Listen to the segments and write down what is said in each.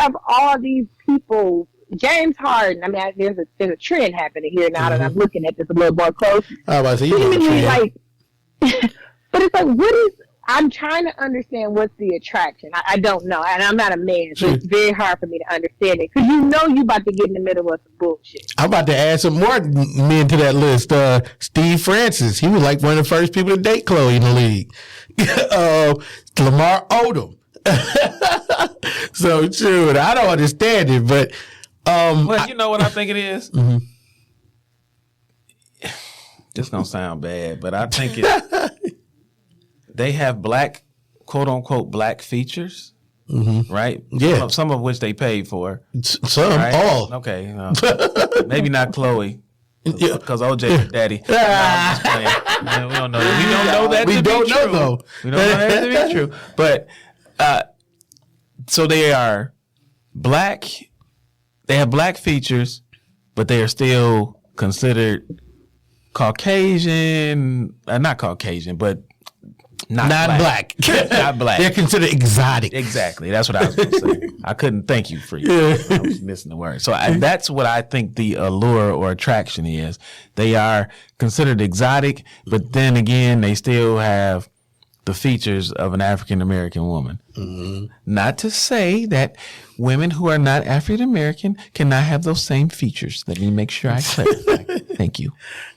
have all these people. James Harden. I mean, there's a trend happening here now that I'm looking at this a little more close. I was about to say, you know the trend. Like, but it's like, what is? I'm trying to understand what's the attraction. I don't know, and I'm not a man, so it's very hard for me to understand it. Because you about to get in the middle of some bullshit. I'm about to add some more men to that list. Steve Francis, he was like one of the first people to date Chloe in the league. Lamar Odom. So true, I don't understand it, but well, you know what I think it is. Mm-hmm. This gonna sound bad, but I think they have black, quote unquote, black features, right? Yeah, some of which they paid for. Some, right? all. Okay, maybe not Chloe, because OJ daddy. We don't know. We don't know that. We don't know though. We don't know that to be true. But so they are black. They have black features, but they are still considered Caucasian. Not Caucasian, but not black. Not black. They're considered exotic. Exactly. That's what I was going to say. I couldn't thank you for you. I was missing the word. So that's what I think the allure or attraction is. They are considered exotic, but then again, they still have the features of an African American woman. Mm-hmm. Not to say that women who are not African American cannot have those same features. Let me make sure I clarify. Thank you.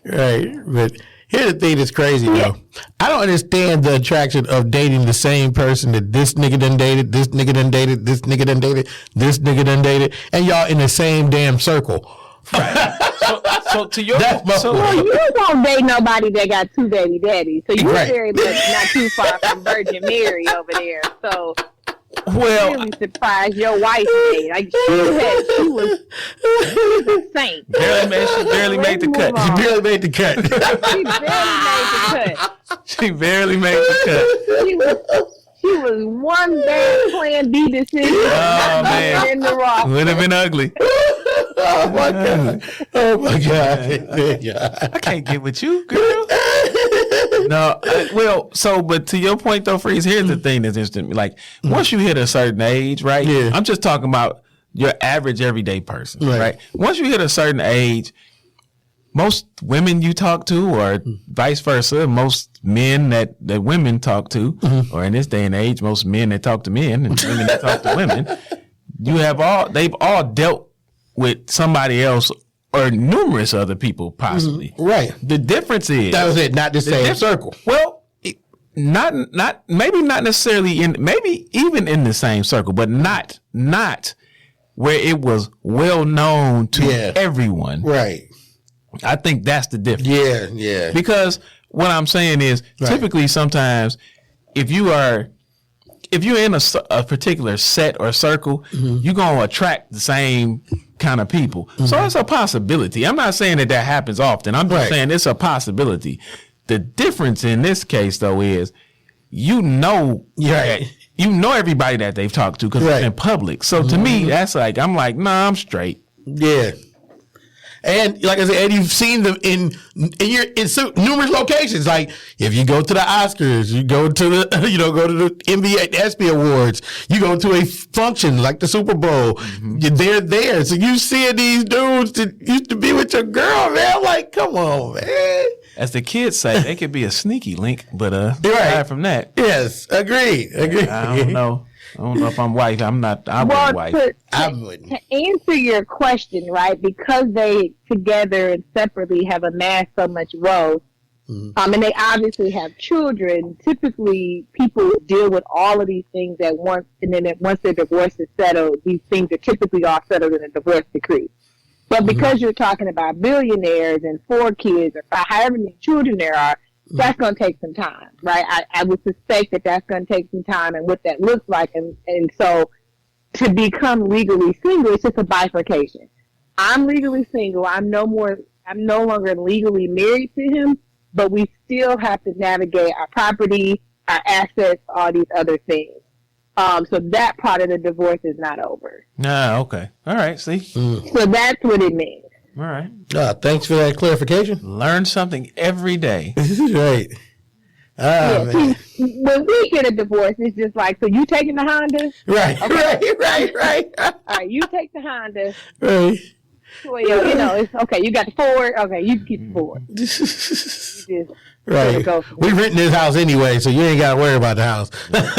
Right, but here's the thing that's crazy though. I don't understand the attraction of dating the same person that this nigga done dated, this nigga done dated, this nigga done dated, this nigga done dated, and y'all in the same damn circle. Right. So to your well, you don't date nobody that got two baby daddies, so you're very much not too far from Virgin Mary over there. So, well, I'm really surprised your wife did. Like she was a saint. She barely made the cut. She barely made the cut. She barely made the cut. She was one bad plan B decision. Oh man, in the rock. Would have been ugly. Oh my god! Oh my god! I can't get with you, girl. No, but to your point though, Freeze. Here's the thing that's interesting. Like once you hit a certain age, right? Yeah. I'm just talking about your average everyday person, right? Once you hit a certain age, most women you talk to, or vice versa, most men that women talk to, or in this day and age, most men that talk to men and women that talk to women, they've all dealt with somebody else or numerous other people, possibly. Right. The difference is that was it, not the same circle. Well, maybe not necessarily maybe even in the same circle, but not where it was well known to everyone. Right. I think that's the difference. Yeah. Because what I'm saying is typically sometimes if you're in a particular set or circle, you're going to attract the same kind of people. So it's a possibility. I'm not saying that happens often. I'm just saying it's a possibility. The difference in this case, though, is you know everybody that they've talked to because it's in public. So to me, that's like, I'm like, nah, I'm straight. Yeah. And like I said, and you've seen them in numerous locations. Like if you go to the Oscars, you go to the NBA, the ESPY Awards, you go to a function like the Super Bowl, they're there. So you see these dudes that used to be with your girl, man. I'm like, come on, man. As the kids say, they could be a sneaky link, but aside from that, yes, agreed. I don't know. I don't know if I'm white. I'm not. I wouldn't white. To answer your question, right? Because they together and separately have amassed so much wealth, and they obviously have children. Typically, people deal with all of these things at once, and then once their divorce is settled, these things are typically all settled in a divorce decree. But because you're talking about billionaires and 4 kids or 5, however many children there are, that's going to take some time, right? I would suspect that that's going to take some time and what that looks like. And so to become legally single, it's just a bifurcation. I'm legally single. I'm no longer legally married to him, but we still have to navigate our property, our assets, all these other things. So that part of the divorce is not over. Okay. All right. See? So that's what it means. All right. Thanks for that clarification. Learn something every day. Right. Man. When we get a divorce, it's just like, so you taking the Honda? Right, okay. right. All right, you take the Honda. Right. Well, you know, it's okay. You got the Ford. Okay, you keep the Ford. Right. We renting this house anyway, so you ain't got to worry about the house. Right.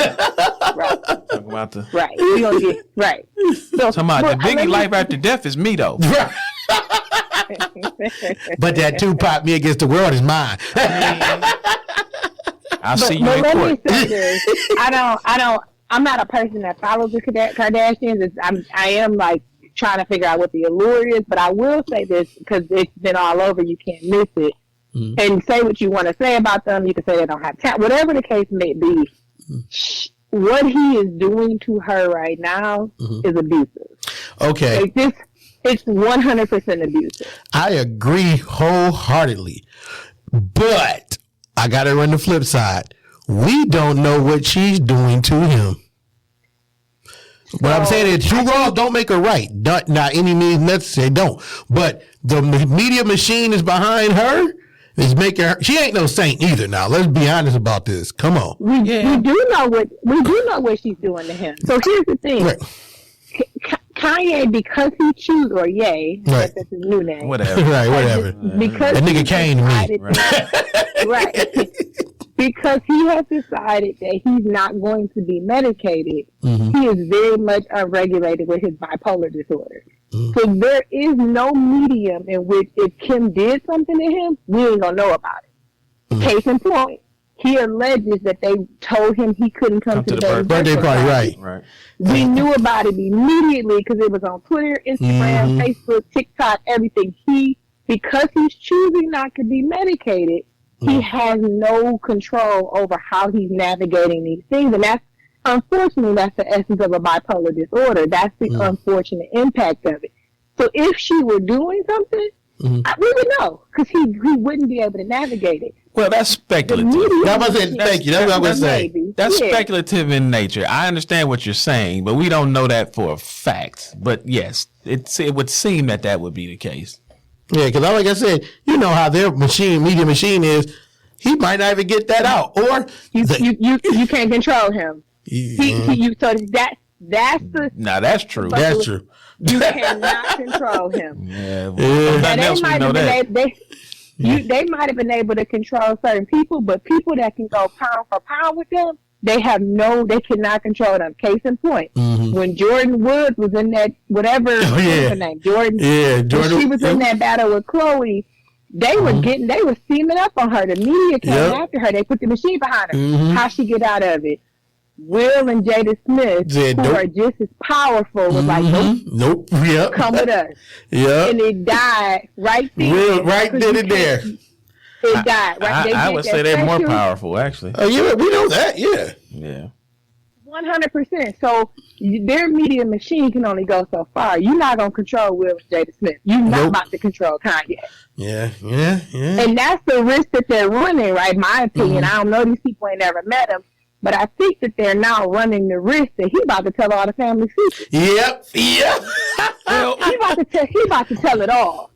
Talking about the Right. We gonna get right. So, talking about the biggie life after death is me though. Right. But that Tupac me against the world is mine. I'll see you in let court. me say this. I'm not a person that follows the Kardashians. I am like trying to figure out what the allure is, but I will say this because it's been all over. You can't miss it. Mm-hmm. And say what you want to say about them. You can say they don't have talent. Whatever the case may be, what he is doing to her right now is abusive. Okay. Like it's 100% abusive. I agree wholeheartedly. But I got to run the flip side. We don't know what she's doing to him. What I'm saying is, two wrongs don't make her right. Not any means necessary, don't. But the media machine is behind her. Is making her. She ain't no saint either. Now let's be honest about this. Come on. We do know what she's doing to him. So here's the thing. Right. Kanye, because he chooses, or Ye, right. That's his new name. Whatever. Right, whatever. Because that nigga came to me. Right. Because he has decided that he's not going to be medicated, he is very much unregulated with his bipolar disorder. So there is no medium in which if Kim did something to him, we ain't gonna know about it. Case in point, he alleges that they told him he couldn't come to the birthday party. Right. We knew about it immediately because it was on Twitter, Instagram, Facebook, TikTok, everything. Because he's choosing not to be medicated, he has no control over how he's navigating these things. And unfortunately, that's the essence of a bipolar disorder. That's the unfortunate impact of it. So if she were doing something, we would know because he wouldn't be able to navigate it. Well, that's speculative. Thank you. That's what I was saying. That's speculative in nature. I understand what you're saying, but we don't know that for a fact. But yes, it would seem that would be the case. Yeah, because like I said, you know how their media machine is. He might not even get that out, or you can't control him. So that's the. Nah, that's true. That's true. You cannot control him. Yeah. They might have been able to control certain people, but people that can go pound for pound with them, they cannot control them. Case in point, when Jordan Woods was in that what's her name, Jordan. Yeah, Jordan. When she was in that battle with Chloe. They were steaming up on her. The media came after her. They put the machine behind her. How she get out of it? Will and Jada Smith, who are just as powerful, was like, nope, come with us. And it died right there. Will right then and there. It died. Right? I would say they're more powerful, actually. Oh, yeah, we know that. Yeah. 100%. So their media machine can only go so far. You're not going to control Will and Jada Smith. You're not about to control Kanye. Yeah. And that's the risk that they're running, right? My opinion. I don't know, these people ain't never met him, but I think that they're now running the risk that he's about to tell all the family secrets. Yep. Well, he about to tell it all.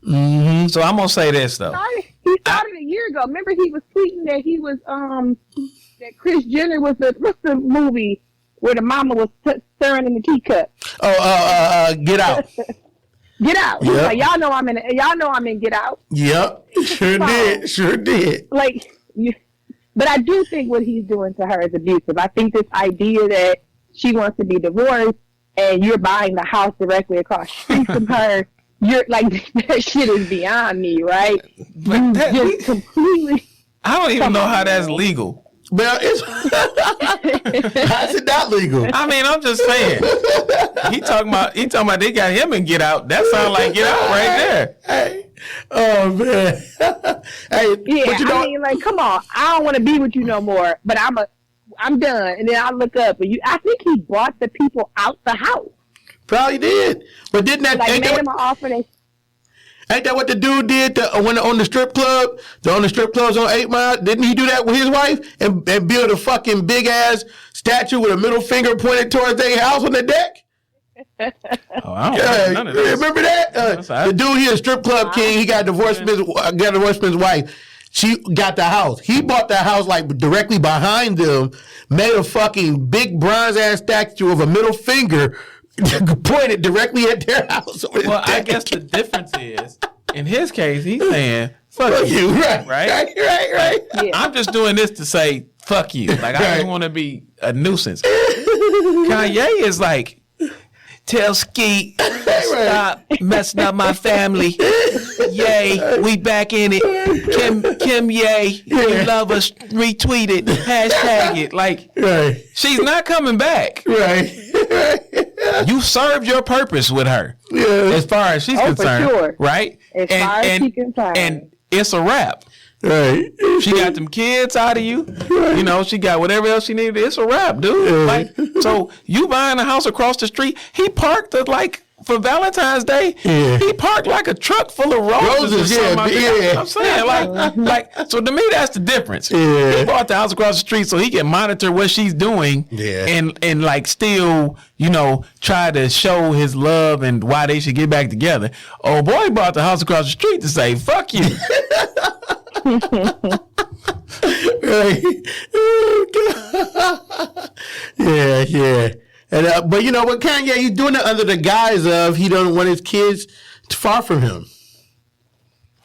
So I'm gonna say this though. He started a year ago. Remember, he was tweeting that he was that Kris Jenner was what's the movie where the mama was stirring in the teacup? Get Out. Get Out. Yep. Like, y'all know I'm in Get Out. Yep. Sure did. Like, but I do think what he's doing to her is abusive. I think this idea that she wants to be divorced and you're buying the house directly across the street from her, you're like, that shit is beyond me, right? But just completely. I don't even know how that's legal. Well, how's it not legal? I mean, I'm just saying. He talking about they got him and Get Out. That sounds like Get Out right there. Hey. Oh man. Hey, yeah, I mean, like, come on. I don't want to be with you no more, but I'm done. And then I look up and I think he bought the people out the house. Probably did. But didn't that made him an offer? Ain't that what the dude did when on the strip club? On the strip clubs on 8 Mile? Didn't he do that with his wife and build a fucking big ass statue with a middle finger pointed towards their house on the deck? I don't none of this. Remember that? The dude, he a strip club king. He got divorced from his wife. She got the house. He bought the house like directly behind them, made a fucking big bronze ass statue of a middle finger pointed directly at their house. Well, I guess the difference is, in his case, he's saying, fuck you. Right. Yeah. I'm just doing this to say, fuck you. Like, I don't want to be a nuisance. Kanye is like, tell Skeet, stop messing up my family. Yay, we back in it. Kim, yay, you love us, retweet it, hashtag it. Like, she's not coming back. You served your purpose with her, as far as she's concerned, for sure. right? As far as she's concerned. And it's a wrap. Right. She got them kids out of you. You know, she got whatever else she needed. It's a wrap, dude. Like, so you buying a house across the street. He parked it like for Valentine's Day. Yeah. He parked like a truck full of roses or something. I'm saying, like, so to me, that's the difference. Yeah. He bought the house across the street so he can monitor what she's doing. Yeah. And like still, you know, try to show his love and why they should get back together. Oh boy, bought the house across the street to say, fuck you. Yeah. And but you know what, Kanye, he's doing it under the guise of he don't want his kids far from him.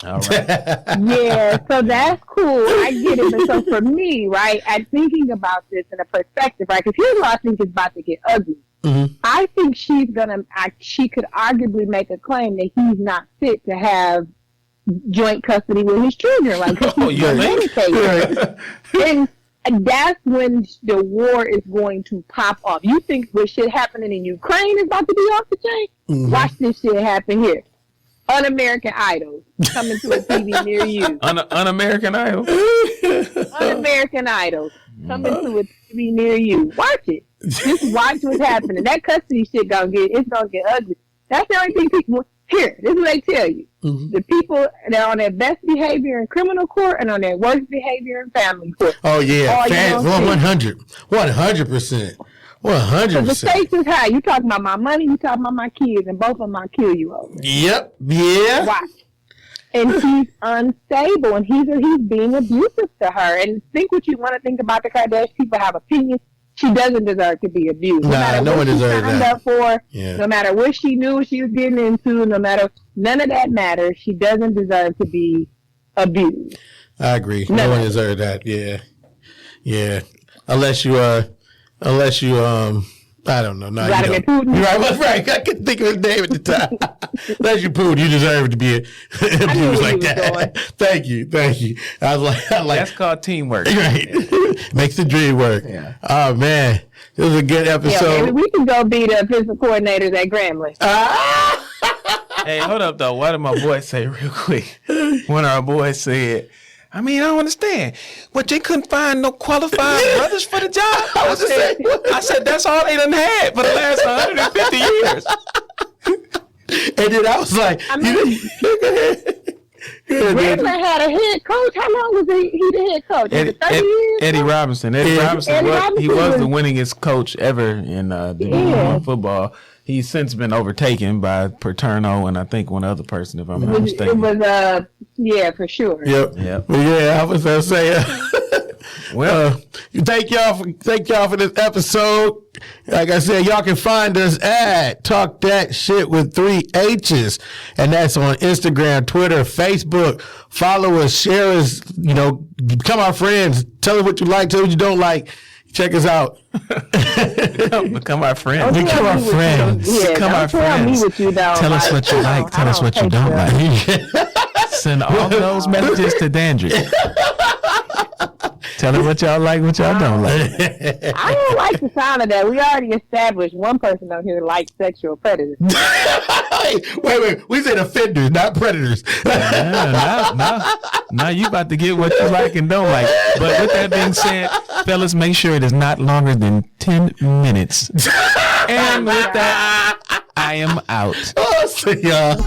All right. Yeah, so that's cool. I get it. But so for me, right, I'm thinking about this in a perspective, right? Because here's what I think is about to get ugly. Mm-hmm. I think she could arguably make a claim that he's not fit to have joint custody with his children, like and that's when the war is going to pop off. You think what shit happening in Ukraine is about to be off the chain? Mm-hmm. Watch this shit happen here. Un-American Idol coming to a TV near you. Un-American Idol? Un-American Idol coming to a TV near you. Watch it. Just watch what's happening. That custody shit gonna get ugly. That's the only thing people here. This is what they tell you. Mm-hmm. The people that are on their best behavior in criminal court and on their worst behavior in family court. Oh yeah, 100%. 100%. The stakes is high. You talking about my money, you talking about my kids, and both of them might kill you over. Yep. Yeah. Watch. And he's unstable, and he's being abusive to her. And think what you want to think about the Kardashians. People have opinions. She doesn't deserve to be abused. No one deserves that. No matter what she knew she was getting into, none of that matters. She doesn't deserve to be abused. I agree. No one deserves that. Yeah. Unless you I don't know. No, Vladimir Putin. You're right. I couldn't think of his name at the time. Unless you Putin, you deserve to be abused like that. Thank you. I was like that's called teamwork. Right. Makes the dream work. Yeah. Oh man, this was a good episode. Yeah, maybe we can go be the physical coordinators at Grambling. Hey, hold up though. What did my boy say real quick? One of our boys said, I don't understand. What, they couldn't find no qualified brothers for the job? I said, that's all they done had for the last 150 years. And then I was like, Grambling had a head coach. How long was he the head coach? 30 years? Eddie Robinson. Eddie Robinson was the winningest coach ever in Division I football. He's since been overtaken by Paterno and I think one other person, if I'm not mistaken. It was, for sure. Yep. Well, yeah, I was going to say, well, thank y'all for this episode. Like I said, y'all can find us at Talk That Shit with 3 H's. And that's on Instagram, Twitter, Facebook. Follow us, share us, become our friends. Tell us what you like, tell us what you don't like. Check us out. Become our friends. Become our friends. Become our friends. Tell us what you like. Tell us what you don't like. Send all those messages to Dandridge. Tell us what y'all like, what y'all don't like. I don't like the sound of that. We already established one person on here likes sexual predators. Wait. We said offenders, not predators. Now you about to get what you like and don't like. But with that being said, fellas, make sure it is not longer than 10 minutes. And with that, I am out. Oh, see y'all.